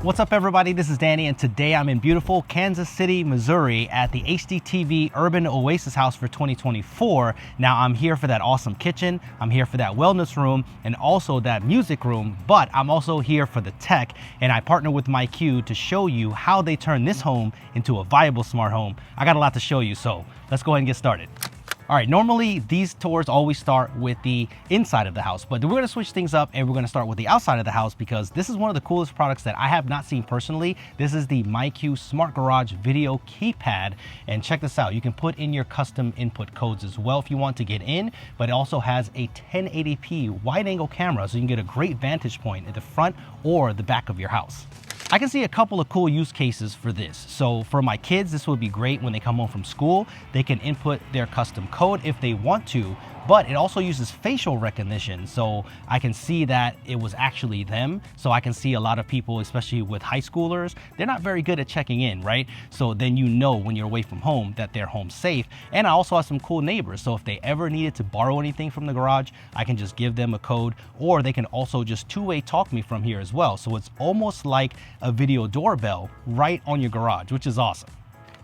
What's up everybody, this is Danny and today I'm in beautiful Kansas City, Missouri at the HDTV Urban Oasis House for 2024. Now I'm here for that awesome kitchen, I'm here for that wellness room and also that music room, but I'm also here for the tech and I partner with MyQ to show you how they turn this home into a viable smart home. I got a lot to show you, so let's go ahead and get started. All right, normally these tours always start with the inside of the house, but we're gonna switch things up and we're gonna start with the outside of the house because this is one of the coolest products that I have not seen personally. This is the MyQ Smart Garage Video Keypad, and check this out. You can put in your custom input codes as well if you want to get in, but it also has a 1080p wide angle camera so you can get a great vantage point at the front or the back of your house. I can see a couple of cool use cases for this. So for my kids, this would be great when they come home from school. They can input their custom code if they want to, but it also uses facial recognition. So I can see that it was actually them. So I can see a lot of people, especially with high schoolers, they're not very good at checking in, right? So then you know when you're away from home that they're home safe. And I also have some cool neighbors. So if they ever needed to borrow anything from the garage, I can just give them a code, or they can also just two-way talk me from here as well. So it's almost like a video doorbell right on your garage, which is awesome.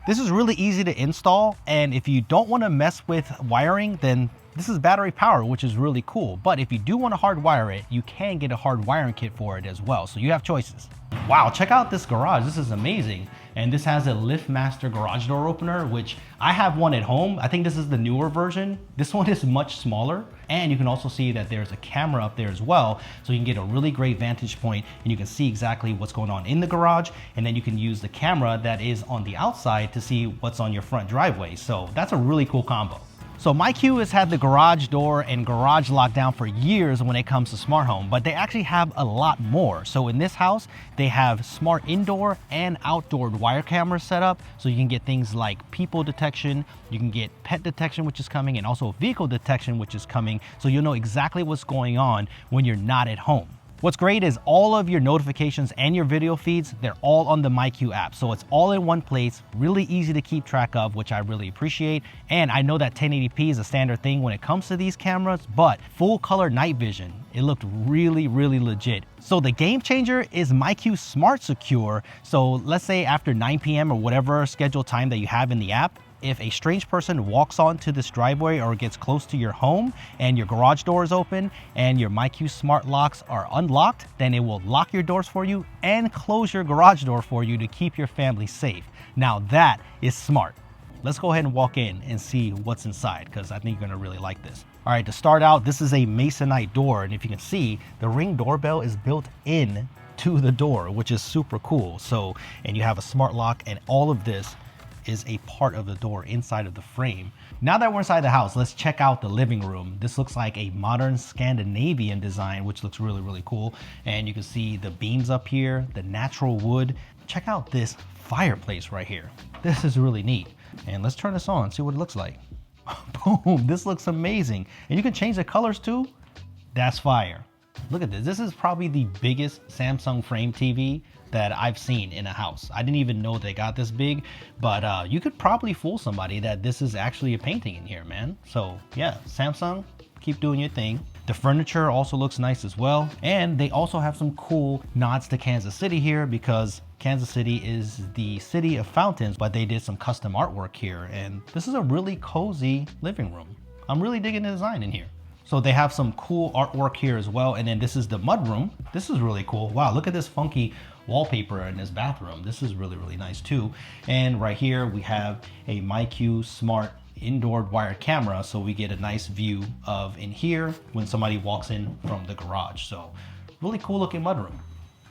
This is really easy to install, and if you don't want to mess with wiring, then this is battery power, which is really cool. But if you do want to hardwire it, you can get a hard wiring kit for it as well. So you have choices. Wow, check out this garage. This is amazing. And this has a LiftMaster garage door opener, which I have one at home. I think this is the newer version. This one is much smaller. And you can also see that there's a camera up there as well. So you can get a really great vantage point and you can see exactly what's going on in the garage. And then you can use the camera that is on the outside to see what's on your front driveway. So that's a really cool combo. So MyQ has had the garage door and garage lockdown for years when it comes to smart home, but they actually have a lot more. So in this house, they have smart indoor and outdoor wire cameras set up. So you can get things like people detection, you can get pet detection, which is coming, and also vehicle detection, which is coming. So you'll know exactly what's going on when you're not at home. What's great is all of your notifications and your video feeds, they're all on the MyQ app. So it's all in one place, really easy to keep track of, which I really appreciate. And I know that 1080p is a standard thing when it comes to these cameras, but full color night vision, it looked really, really legit. So the game changer is MyQ Smart Secure. So let's say after 9 p.m. or whatever scheduled time that you have in the app, if a strange person walks onto this driveway or gets close to your home and your garage door is open and your MyQ smart locks are unlocked, then it will lock your doors for you and close your garage door for you to keep your family safe. Now that is smart. Let's go ahead and walk in and see what's inside because I think you're gonna really like this. All right, to start out, this is a Masonite door, and if you can see, the Ring doorbell is built in to the door, which is super cool. So, and you have a smart lock, and all of this is a part of the door inside of the frame. Now that we're inside the house, let's check out the living room. This looks like a modern Scandinavian design, which looks really, really cool. And you can see the beams up here, the natural wood. Check out this fireplace right here. This is really neat. And let's turn this on, see what it looks like. Boom, this looks amazing. And you can change the colors too. That's fire. Look at this. This is probably the biggest Samsung frame TV that I've seen in a house. I didn't even know they got this big, but you could probably fool somebody that this is actually a painting in here, man. So yeah, Samsung, keep doing your thing. The furniture also looks nice as well. And they also have some cool nods to Kansas City here because Kansas City is the city of fountains, but they did some custom artwork here. And this is a really cozy living room. I'm really digging the design in here. So they have some cool artwork here as well. And then this is the mudroom. This is really cool. Wow, look at this funky wallpaper in this bathroom. This is really, really nice too. And right here we have a MyQ Smart indoor wired camera, so we get a nice view of in here when somebody walks in from the garage. So really cool looking mudroom.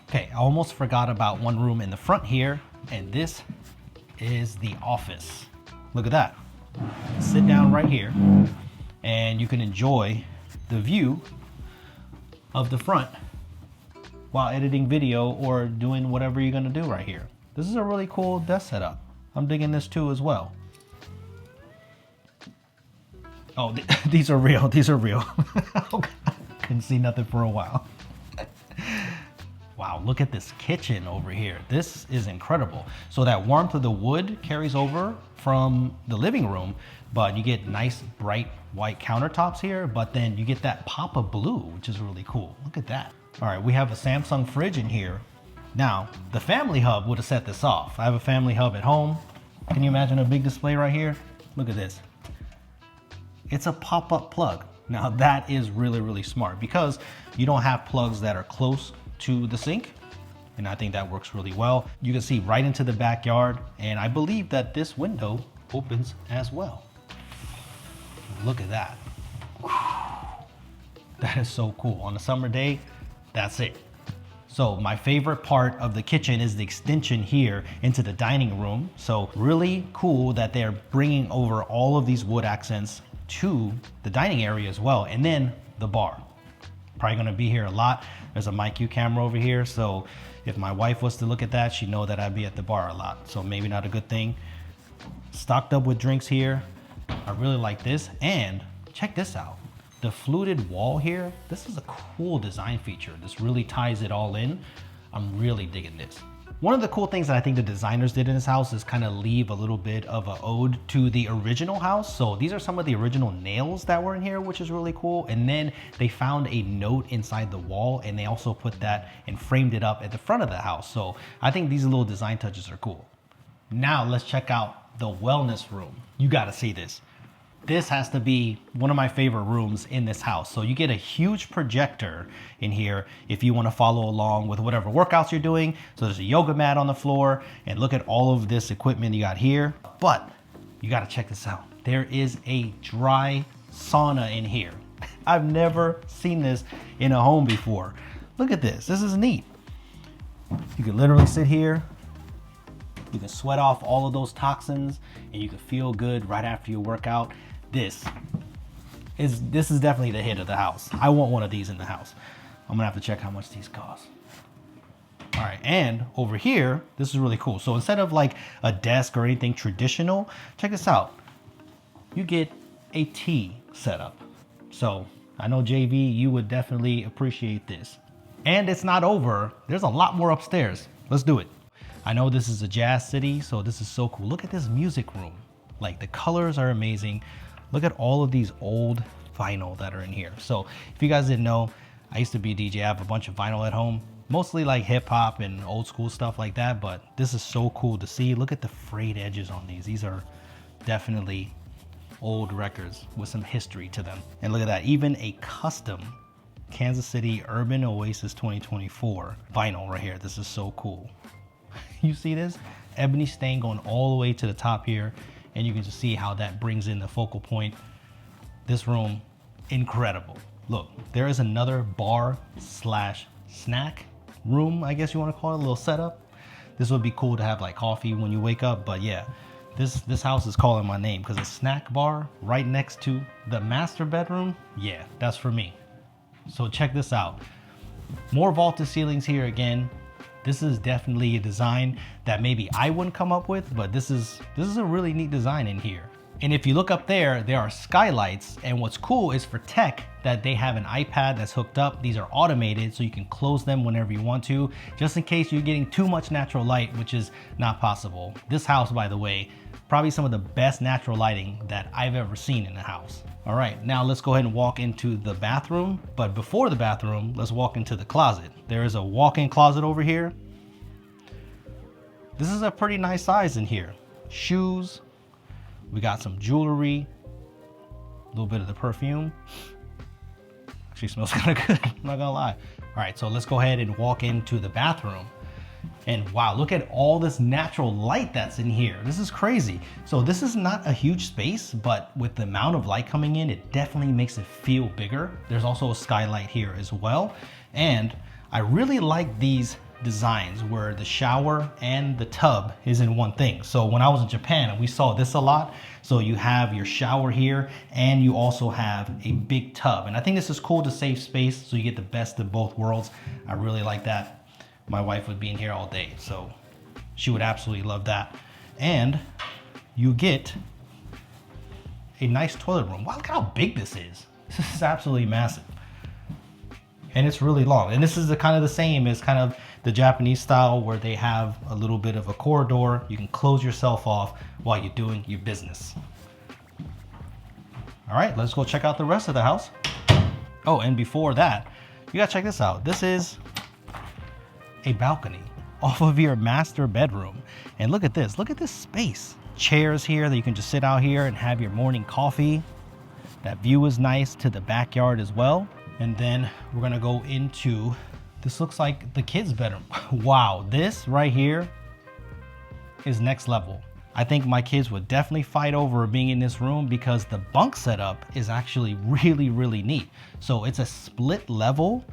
Okay, I almost forgot about one room in the front here, and this is the office. Look at that. Sit down right here and you can enjoy the view of the front while editing video or doing whatever you're gonna do right here. This is a really cool desk setup. I'm digging this too as well. Oh, these are real, these are real. Couldn't see nothing for a while. Wow, look at this kitchen over here. This is incredible. So that warmth of the wood carries over from the living room, but you get nice bright white countertops here, but then you get that pop of blue, which is really cool. Look at that. All right, we have a Samsung fridge in here. Now, the family hub would have set this off. I have a family hub at home. Can you imagine a big display right here? Look at this. It's a pop-up plug. Now that is really, really smart because you don't have plugs that are close to the sink. And I think that works really well. You can see right into the backyard. And I believe that this window opens as well. Look at that. That is so cool. On a summer day, that's it. So my favorite part of the kitchen is the extension here into the dining room. So really cool that they're bringing over all of these wood accents to the dining area as well. And then the bar. Probably gonna be here a lot. There's a MyQ camera over here. So if my wife was to look at that, she'd know that I'd be at the bar a lot. So maybe not a good thing. Stocked up with drinks here. I really like this. And check this out. The fluted wall here, this is a cool design feature. This really ties it all in. I'm really digging this. One of the cool things that I think the designers did in this house is kind of leave a little bit of an ode to the original house. So these are some of the original nails that were in here, which is really cool. And then they found a note inside the wall and they also put that and framed it up at the front of the house. So I think these little design touches are cool. Now let's check out the wellness room. You gotta see this. This has to be one of my favorite rooms in this house. So you get a huge projector in here if you want to follow along with whatever workouts you're doing. So there's a yoga mat on the floor and look at all of this equipment you got here. But you got to check this out. There is a dry sauna in here. I've never seen this in a home before. Look at this. This is neat. You can literally sit here. You can sweat off all of those toxins and you can feel good right after your workout. This is definitely the hit of the house. I want one of these in the house. I'm gonna have to check how much these cost. All right, and over here, this is really cool. So instead of like a desk or anything traditional, check this out. You get a tea setup. So I know JV, you would definitely appreciate this. And it's not over. There's a lot more upstairs. Let's do it. I know this is a jazz city, so this is so cool. Look at this music room. Like the colors are amazing. Look at all of these old vinyl that are in here. So if you guys didn't know, I used to be a DJ. I have a bunch of vinyl at home, mostly like hip hop and old school stuff like that. But this is so cool to see. Look at the frayed edges on these. These are definitely old records with some history to them. And look at that, even a custom Kansas City Urban Oasis 2024 vinyl right here. This is so cool. You see this? Ebony stain going all the way to the top here. And you can just see how that brings in the focal point. This room, incredible. Look, there is another bar slash snack room, I guess you want to call it, a little setup. This would be cool to have like coffee when you wake up. But yeah, this house is calling my name because a snack bar right next to the master bedroom. Yeah, that's for me. So check this out. More vaulted ceilings here again. This is definitely a design that maybe I wouldn't come up with, but this is a really neat design in here. And if you look up there, there are skylights. And what's cool is for tech that they have an iPad that's hooked up. These are automated, so you can close them whenever you want to, just in case you're getting too much natural light, which is not possible. This house, by the way, probably some of the best natural lighting that I've ever seen in a house. All right, now let's go ahead and walk into the bathroom. But before the bathroom, let's walk into the closet. There is a walk-in closet over here. This is a pretty nice size in here. Shoes, we got some jewelry, a little bit of the perfume. Actually smells kind of good, I'm not gonna lie. All right, so let's go ahead and walk into the bathroom. And wow, look at all this natural light that's in here. This is crazy. So this is not a huge space, but with the amount of light coming in, it definitely makes it feel bigger. There's also a skylight here as well. And I really like these designs where the shower and the tub is in one thing. So when I was in Japan, we saw this a lot. So you have your shower here and you also have a big tub. And I think this is cool to save space so you get the best of both worlds. I really like that. My wife would be in here all day, so she would absolutely love that. And you get a nice toilet room. Wow, look how big this is. This is absolutely massive. And it's really long. And this is kind of the same as kind of the Japanese style where they have a little bit of a corridor. You can close yourself off while you're doing your business. All right, let's go check out the rest of the house. Oh, and before that, you gotta check this out. This is a balcony. off of your master bedroom. And look at this space. Chairs here that you can just sit out here and have your morning coffee. That view is nice to the backyard as well. And then we're gonna go into, this looks like the kids' bedroom. Wow, this right here is next level. I think my kids would definitely fight over being in this room because the bunk setup is actually really, really neat. So it's a split level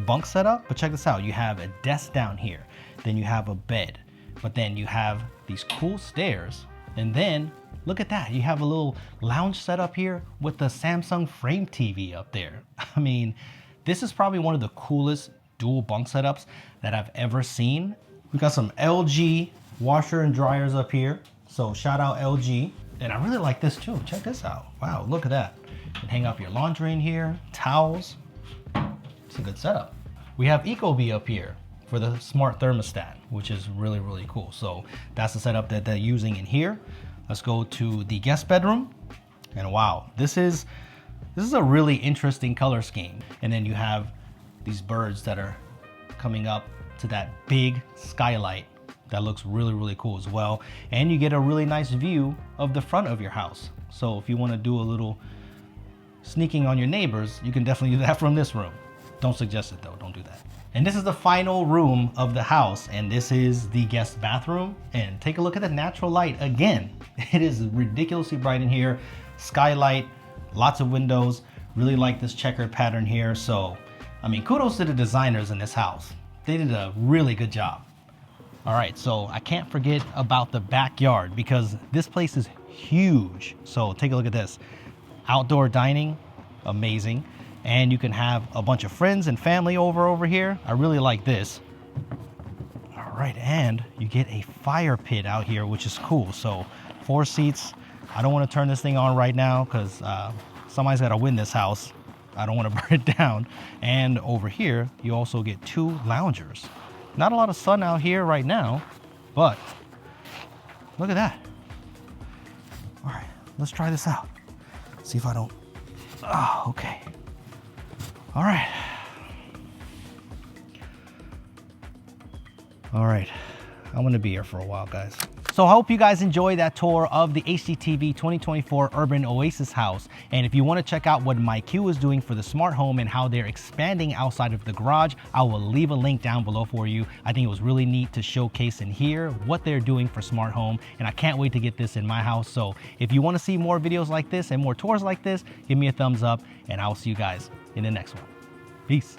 bunk setup, but check this out. You have a desk down here, then you have a bed, but then you have these cool stairs. And then look at that. You have a little lounge setup here with the Samsung Frame TV up there. I mean, this is probably one of the coolest dual bunk setups that I've ever seen. We got some LG washer and dryers up here. So shout out LG. And I really like this too. Check this out. Wow, look at that. You can hang up your laundry in here, towels. It's a good setup. We have Ecobee up here for the smart thermostat, which is really, really cool. So that's the setup that they're using in here. Let's go to the guest bedroom. And wow, this is a really interesting color scheme. And then you have these birds that are coming up to that big skylight. That looks really, really cool as well. And you get a really nice view of the front of your house. So if you want to do a little sneaking on your neighbors, you can definitely do that from this room. Don't suggest it though, don't do that. And this is the final room of the house, and this is the guest bathroom. And take a look at the natural light again. It is ridiculously bright in here. Skylight, lots of windows. Really like this checkered pattern here. So, I mean, kudos to the designers in this house. They did a really good job. All right, so I can't forget about the backyard because this place is huge. So take a look at this. Outdoor dining, amazing. And you can have a bunch of friends and family over here. I really like this. All right, and you get a fire pit out here, which is cool. So 4 seats. I don't want to turn this thing on right now because somebody's got to win this house. I don't want to burn it down. And over here, you also get 2 loungers. Not a lot of sun out here right now, but look at that. All right, let's try this out. See if I don't, oh, okay. All right. All right, I'm gonna be here for a while, guys. So I hope you guys enjoyed that tour of the HGTV 2024 Urban Oasis house. And if you want to check out what MyQ is doing for the smart home and how they're expanding outside of the garage, I will leave a link down below for you. I think it was really neat to showcase and hear what they're doing for smart home. And I can't wait to get this in my house. So if you want to see more videos like this and more tours like this, give me a thumbs up and I'll see you guys in the next one. Peace.